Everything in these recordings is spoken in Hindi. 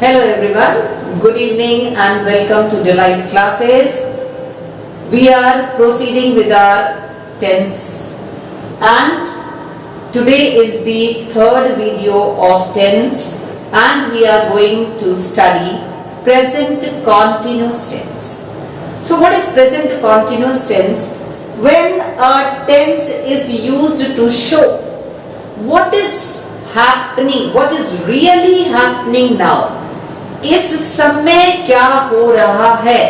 Hello everyone, good evening and welcome to Delight classes. We are proceeding with our tense and today is the third video of tense and we are going to study present continuous tense. So what is present continuous tense? When a tense is used to show what is happening, what is really happening now, इस समय क्या हो रहा है,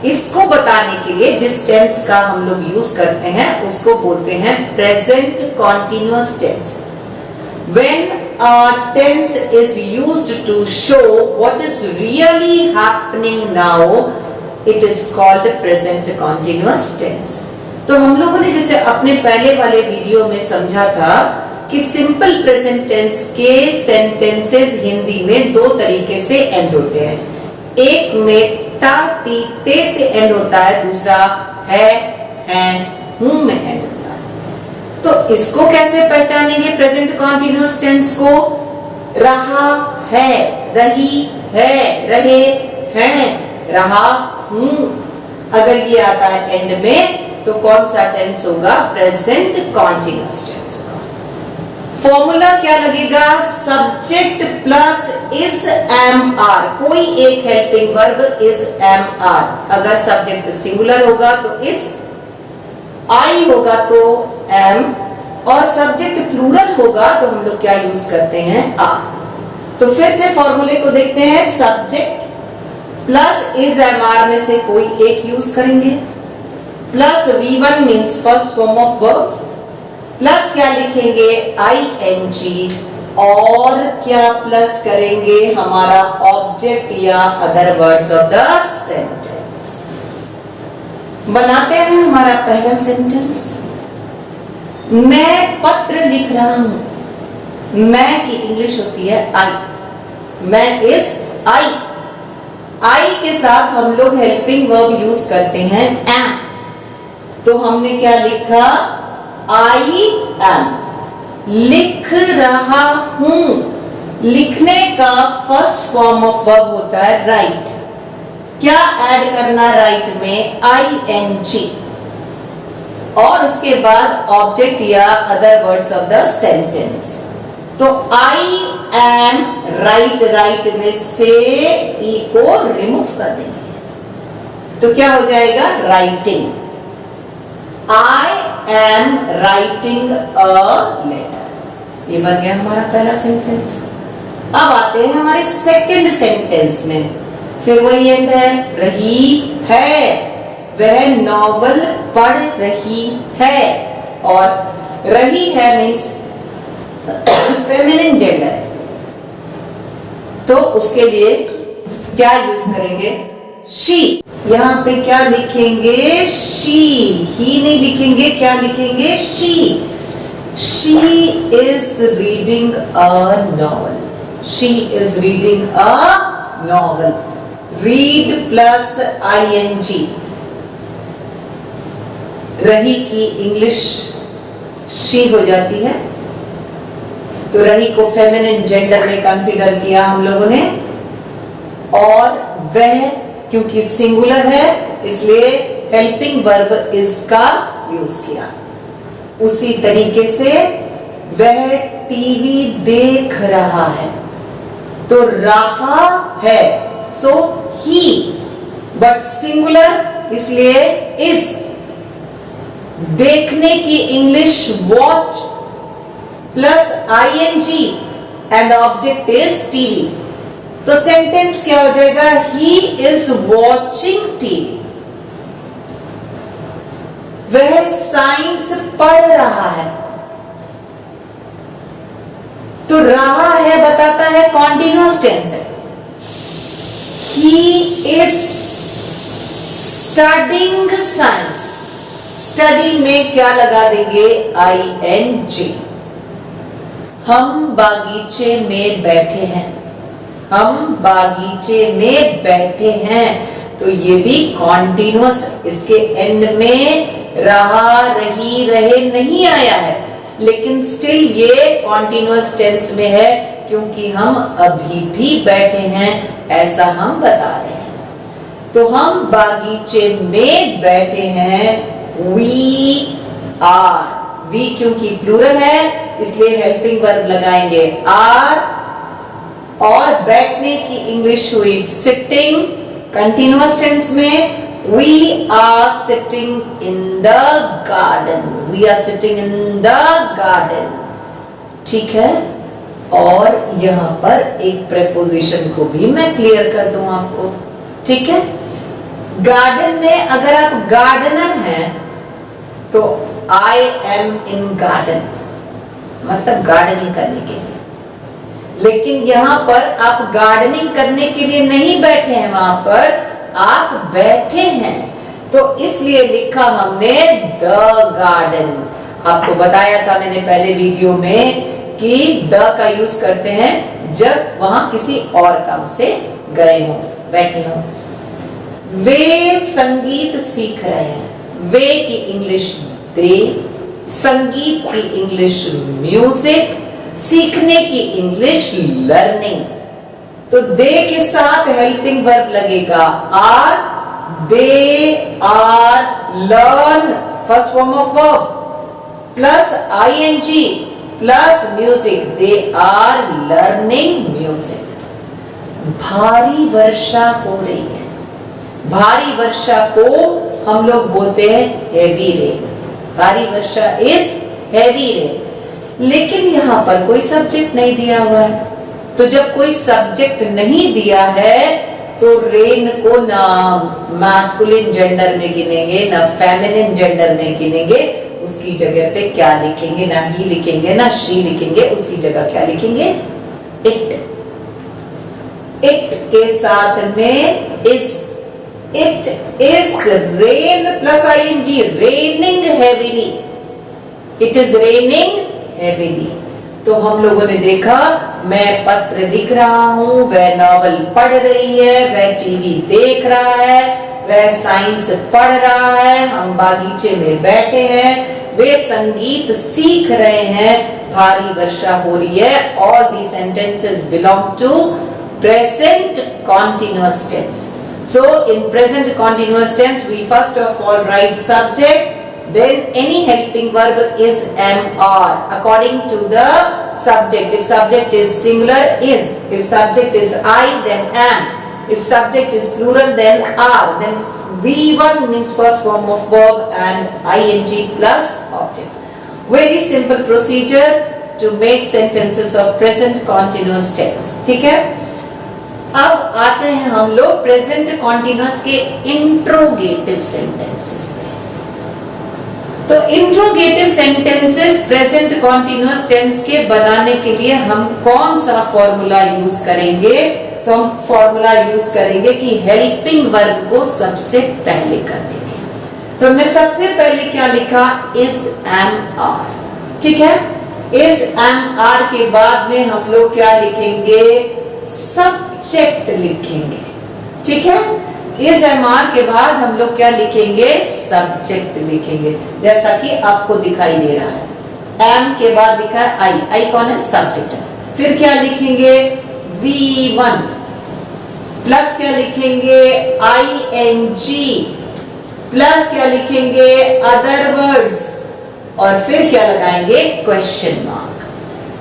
इसको बताने के लिए जिस टेंस का हम लोग यूज करते हैं उसको बोलते हैं present continuous tense. When a tense is used to show what is really happening now, it is called present continuous tense. तो हम लोगों ने जैसे अपने पहले वाले वीडियो में समझा था कि सिंपल प्रेजेंट टेंस के सेंटेंसेस हिंदी में दो तरीके से एंड होते हैं. एक में ता ती ते से एंड होता है, दूसरा है हैं हूं में एंड होता है. तो इसको कैसे पहचानेंगे प्रेजेंट कॉन्टिन्यूअस टेंस को? रहा है, रही है, रहे हैं, रहा हूं. अगर ये आता है एंड में तो कौन सा टेंस होगा? प्रेजेंट कॉन्टिन्यूअस टेंस होगा. फॉर्मूला क्या लगेगा? Subject plus is am are, कोई एक helping verb is am are. अगर सब्जेक्ट सिंगुलर होगा तो इज, आई होगा तो एम, और सब्जेक्ट प्लूरल होगा तो हम लोग क्या यूज करते हैं? आर. तो फिर से फॉर्मूले को देखते हैं. Subject plus is am are में से कोई एक यूज करेंगे, plus V1 means first form of verb, plus क्या लिखेंगे? ING, और क्या प्लस करेंगे? हमारा ऑब्जेक्ट या other words of the sentence. बनाते हैं हमारा पहला सेंटेंस. मैं पत्र लिख रहा हूं. मैं की इंग्लिश होती है आई. मैं इज आई. आई के साथ हम लोग हेल्पिंग वर्ब यूज करते हैं एम. तो हमने क्या लिखा? I am. लिख रहा हूं. लिखने का फर्स्ट फॉर्म ऑफ वर्ब होता है राइट. क्या ऐड करना राइट में? ING, और उसके बाद ऑब्जेक्ट या other words of the sentence. तो आई एम राइट, राइट में से ई को रिमूव कर देंगे तो क्या हो जाएगा? Writing. I am writing a letter. ये बन गया हमारा पहला सेंटेंस. अब आते हैं हमारे सेकंड सेंटेंस में. फिर वही एंड है. रही है, वह नॉवल पढ़ रही है, और रही है मीन्स फेमिनिन जेंडर है. तो उसके लिए क्या यूज करेंगे? शी. यहाँ पे क्या लिखेंगे? शी. ही नहीं लिखेंगे, क्या लिखेंगे? She. She is reading a novel. She is reading a novel. Read plus ING. रही की इंग्लिश शी हो जाती है, तो रही को फेमिनिन जेंडर में कंसीडर किया हम लोगों ने, और वह क्योंकि सिंगुलर है इसलिए हेल्पिंग वर्ब इज का यूज किया. उसी तरीके से वह टीवी देख रहा है, तो रहा है सो ही, बट सिंगुलर इसलिए इज. देखने की English watch plus ING and object is TV. तो सेंटेंस क्या हो जाएगा? ही इज वॉचिंग टीवी. वह साइंस पढ़ रहा है. तो रहा है बताता है कॉन्टिन्यूअस टेंस है. He is studying science. Study में क्या लगा देंगे? ING. हम बागीचे में बैठे हैं. हम बागीचे में बैठे हैं, तो ये भी कॉन्टिन्यूअस. इसके एंड में रहा, रही, रहे नहीं आया है, लेकिन स्टिल ये कॉन्टिन्यूअस टेंस में है क्योंकि हम अभी भी बैठे हैं, ऐसा हम बता रहे हैं। तो हम बागीचे में बैठे हैं, वी आर। वी क्योंकि प्लूरल है इसलिए हेल्पिंग वर्ब लगाएंगे आर। और बैठने की इंग्लिश हुई सिटिंग। कंटिन्यूअस टेंस में we are sitting in the garden, we are sitting in the garden, ठीक है। और यहां पर एक प्रेपोजिशन को भी मैं क्लियर कर दूं आपको, ठीक है। गार्डन में अगर आप गार्डनर हैं तो I am in garden, मतलब गार्डनिंग करने के लिए। लेकिन यहां पर आप गार्डनिंग करने के लिए नहीं बैठे हैं, वहां पर आप बैठे हैं, तो इसलिए लिखा हमने द गार्डन। आपको बताया था मैंने पहले वीडियो में कि द का यूज करते हैं जब वहां किसी और काम से गए हो, बैठे हो। वे संगीत सीख रहे हैं। वे की इंग्लिश दे, संगीत की इंग्लिश म्यूजिक, सीखने की इंग्लिश लर्निंग। तो दे के साथ हेल्पिंग वर्ब लगेगा are. They are learn, first form of verb, plus ING plus music, they are learning music. भारी वर्षा हो रही है। भारी वर्षा को हम लोग बोलते हैं हेवी रेन। भारी वर्षा इज हेवी रेन। लेकिन यहां पर कोई सब्जेक्ट नहीं दिया हुआ है, तो जब कोई सब्जेक्ट नहीं दिया है तो रेन को ना मैस्कुलिन जेंडर में गिनेंगे ना फेमिनिन जेंडर में गिनेंगे। उसकी जगह पे क्या लिखेंगे? ना ही लिखेंगे ना शी लिखेंगे, उसकी जगह क्या लिखेंगे? इट। इट के साथ में इस, it is rain plus ING, raining heavily. It is raining heavily. तो हम लोगों ने देखा, मैं पत्र लिख रहा हूं, वह नॉवल पढ़ रही है, वह टीवी देख रहा है, वह साइंस पढ़ रहा है, हम बागीचे में बैठे हैं, वे संगीत सीख रहे हैं, भारी वर्षा हो रही है। All the sentences belong to present continuous tense. So in present continuous tense we first of all write subject, then any helping verb is am are according to the subject. If subject is singular is, if subject is I then am, if subject is plural then are, then V1 means first form of verb and ing plus object. Very simple procedure to make sentences of present continuous tense, ठीक है। अब आते हैं हम लोग प्रेजेंट कॉन्टिन्यूअस के इंट्रोगेटिव सेंटेंसेस पे। तो interrogative sentences present continuous tense के बनाने के लिए हम कौन सा फॉर्मूला यूज करेंगे? तो हम फॉर्मूला यूज करेंगे कि हेल्पिंग वर्ब को सबसे पहले कर देंगे। तो हमने सबसे पहले क्या लिखा? इज एम आर, ठीक है। इज एम आर के बाद में हम लोग क्या लिखेंगे? सब्जेक्ट लिखेंगे, ठीक है। इज एम आर के बाद हम लोग क्या लिखेंगे? सब्जेक्ट लिखेंगे, जैसा कि आपको दिखाई दे रहा है। एम के बाद लिखा है आई, आई कौन है? सब्जेक्ट है। फिर क्या लिखेंगे? V1 प्लस क्या लिखेंगे? ING प्लस क्या लिखेंगे? अदर वर्ड्स, और फिर क्या लगाएंगे? Question mark.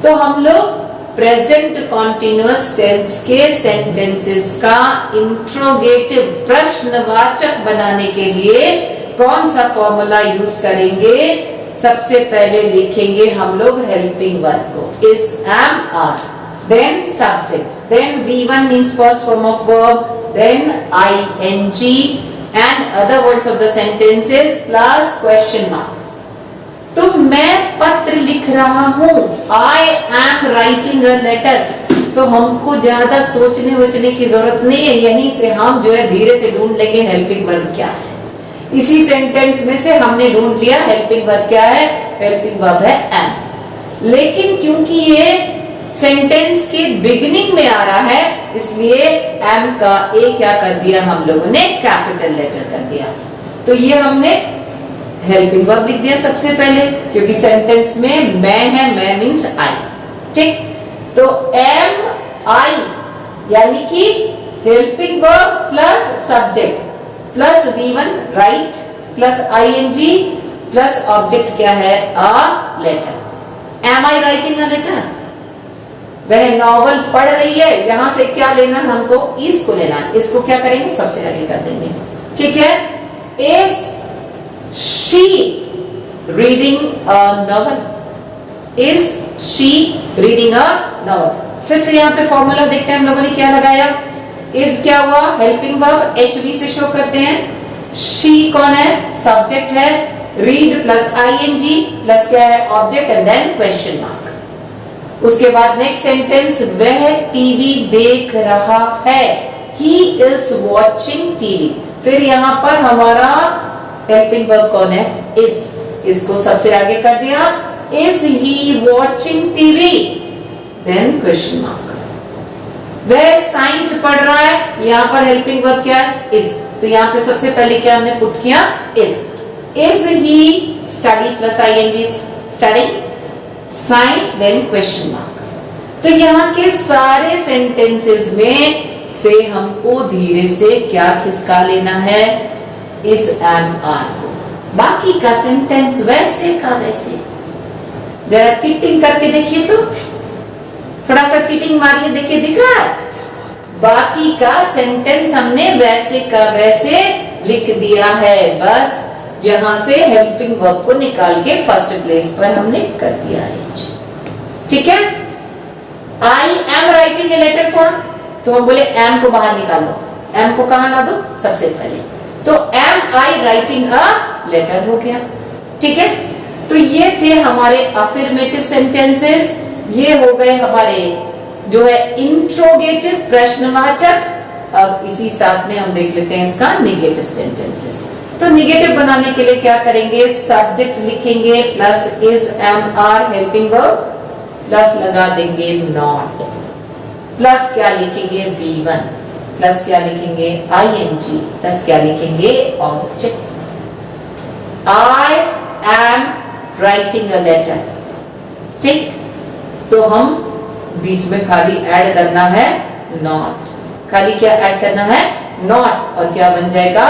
तो हम लोग प्रेजेंट कॉन्टिन्यूअस टेंस के सेंटेंसेस का इंट्रोगेटिव प्रश्नवाचक बनाने के लिए कौन सा फॉर्मूला यूज करेंगे? सबसे पहले लिखेंगे हम लोग हेल्पिंग वर्ब को, is am are, then subject, then V1 means first form of verb, then ING and other words of the sentences plus question mark. तो मैं पत्र लिख रहा हूं, I am writing a letter. तो हमको ज्यादा सोचने वचने की जरूरत नहीं है, यहीं से हम जो है धीरे से ढूंढ लेंगे हेल्पिंग वर्ब क्या है। इसी सेंटेंस में से हमने ढूंढ लिया हेल्पिंग वर्ब क्या है? हेल्पिंग वर्ब है एम। लेकिन क्योंकि ये सेंटेंस के बिगिनिंग में आ रहा है, इसलिए एम का ए क्या कर दिया हम लोगों ने? कैपिटल लेटर कर दिया। तो ये हमने हेल्पिंग वर्ब लिख दिया सबसे पहले, क्योंकि सेंटेंस में मैं है, मैं मींस आई, ठीक। तो MI यानी कि helping verb plus subject plus V1 write plus ING plus object क्या है, a letter. Am I writing a letter? वह नॉवल पढ़ रही है, यहां से क्या लेना हमको, इसको लेना। इसको क्या करेंगे, सबसे आगे कर देंगे, ठीक है। Is she reading a novel? Is she reading a novel? फिर से यहाँ पे फॉर्मूला देखते हैं हम लोगों ने क्या लगाया। इज क्या हुआ, हेल्पिंग वर्ब, HV से शो करते हैं। शी कौन है, सब्जेक्ट है। रीड प्लस ING प्लस क्या है, object and then question mark. उसके बाद नेक्स्ट सेंटेंस, वह टीवी देख रहा है। He is watching TV. फिर यहां पर हमारा हेल्पिंग वर्ब कौन है, इज। इसको सबसे आगे कर दिया। Is he watching TV, then question mark. वह साइंस पढ़ रहा है, यहां पर हेल्पिंग वर्ब क्या है, इज। तो यहां पे सबसे पहले क्या हमने पुट किया, is. Is he study plus ING, studying science, then question mark. तो यहाँ के सारे सेंटेंसेस में से हमको धीरे से क्या खिसका लेना है, इस MR को। बाकी का सेंटेंस वैसे का वैसे। जरा चीटिंग करके देखिए, तो थोड़ा सा चीटिंग मारिए, देखिए दिख रहा है। बाकी का सेंटेंस हमने वैसे का वैसे लिख दिया है, बस यहां से हेल्पिंग वर्ब को निकाल के फर्स्ट प्लेस पर हमने कर दिया अरेंज, ठीक है। I am writing a letter था, तो हम बोले एम को बाहर निकाल दो। एम को कहां ला दो, सबसे पहले। तो am I writing a letter हो गया, ठीक है। तो ये थे हमारे अफर्मेटिव सेंटेंसेस। ये हो गए हमारे जो है इंट्रोगेटिव, प्रश्नवाचक। अब इसी साथ में हम देख लेते हैं इसका निगेटिव सेंटेंसेस। तो निगेटिव बनाने के लिए क्या करेंगे, सब्जेक्ट लिखेंगे plus is MR helping verb plus लगा देंगे नॉट, प्लस क्या लिखेंगे V1 प्लस क्या लिखेंगे ING प्लस क्या लिखेंगे object. I am writing a letter, ठीक। तो हम बीच में खाली ऐड करना है नॉट, खाली क्या ऐड करना है, नॉट, और क्या बन जाएगा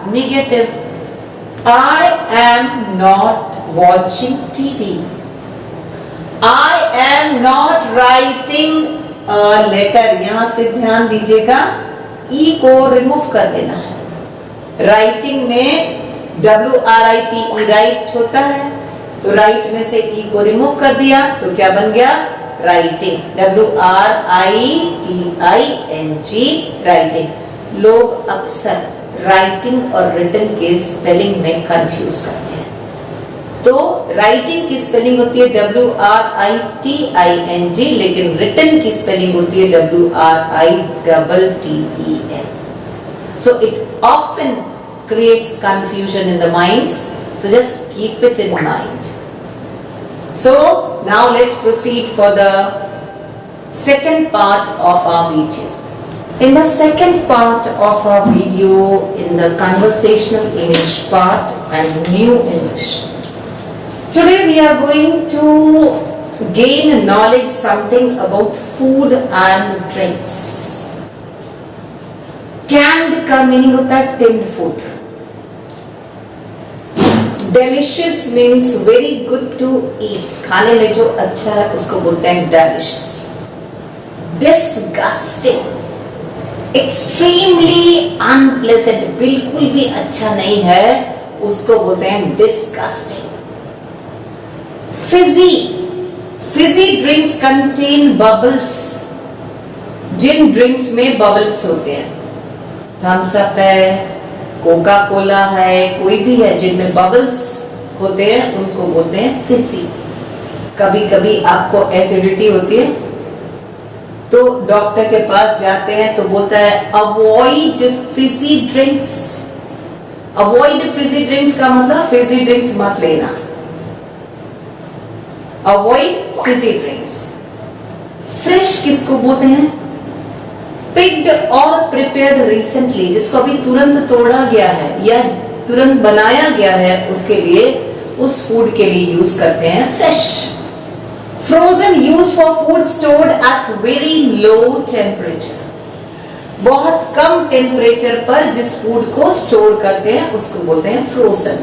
negative. I am not watching TV, I am not writing a letter. यहां से ध्यान दीजिएगा, ई को रिमूव कर देना है। राइटिंग में WRITE राइट होता है, तो राइट में से ई को रिमूव कर दिया, तो क्या बन गया राइटिंग, WRITING राइटिंग। लोग अक्सर राइटिंग और रिटन के स्पेलिंग में कंफ्यूज करते हैं। तो राइटिंग की स्पेलिंग होती है WRITING, लेकिन रिटन की स्पेलिंग होती है WRITTEN। So it often creates confusion in the minds, so just keep it in mind. So now let's proceed for the second part of our video. In the second part of our video, in the conversational English part and new English, today we are going to gain knowledge something about food and drinks. Canned का meaning होता है tinned food. Delicious means very good to eat. खाने में जो अच्छा है उसको बोलते हैं delicious. Disgusting, extremely unpleasant, बिल्कुल भी अच्छा नहीं है, उसको बोलते हैं disgusting. Fizzy drinks contain bubbles. जिन ड्रिंक्स में बबल्स होते हैं, थम्स अप है, कोका कोला है, कोई भी है जिनमें बबल्स होते हैं, उनको बोलते हैं फिजी। कभी कभी आपको एसिडिटी होती है तो डॉक्टर के पास जाते हैं तो बोलता है avoid Fiji drinks. Avoid Fiji drinks का मतलब फिजी ड्रिंक्स मत लेना, अवॉइड फिजी ड्रिंक्स। फ्रेश किसको बोलते हैं, पिक्ड और प्रिपेयर्ड रिसेंटली, जिसको अभी तुरंत तोड़ा गया है या तुरंत बनाया गया है, उसके लिए, उस फूड के लिए यूज करते हैं fresh. Frozen used for food stored at very low temperature. बहुत कम टेम्परेचर पर जिस फूड को स्टोर करते हैं उसको बोलते हैं फ्रोजन.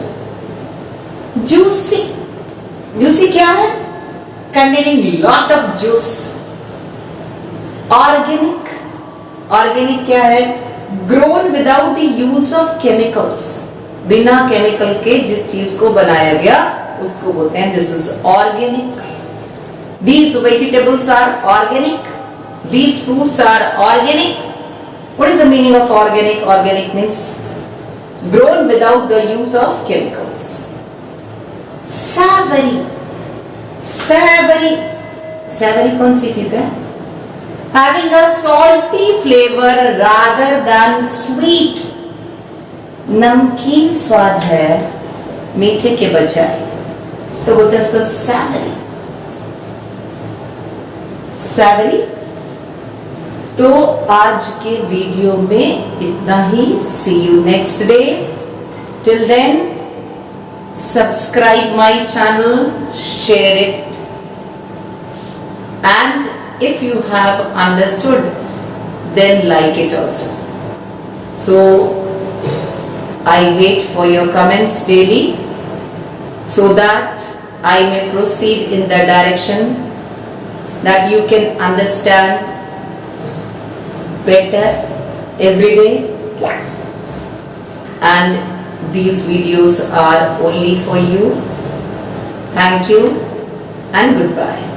जूसी, जूसी क्या है? Containing lot of juice. Organic, organic क्या है? Grown without the use of chemicals. बिना केमिकल के जिस चीज को बनाया गया उसको बोलते हैं this is organic. These vegetables are organic. These fruits are organic. What is the meaning of organic? Organic means grown without the use of chemicals. Savory. Savory. Savory कौन सी चीज है? Having a salty flavor rather than sweet. नमकीन स्वाद है मीठे के बजाय, तो बोलते हैं इसको savory. सैवरी. तो आज के वीडियो में इतना ही. See you next day. Till then subscribe my channel, share it, and if you have understood then like it also. So I wait for your comments daily so that I may proceed in the direction that you can understand better every day, and these videos are only for you. Thank you and goodbye.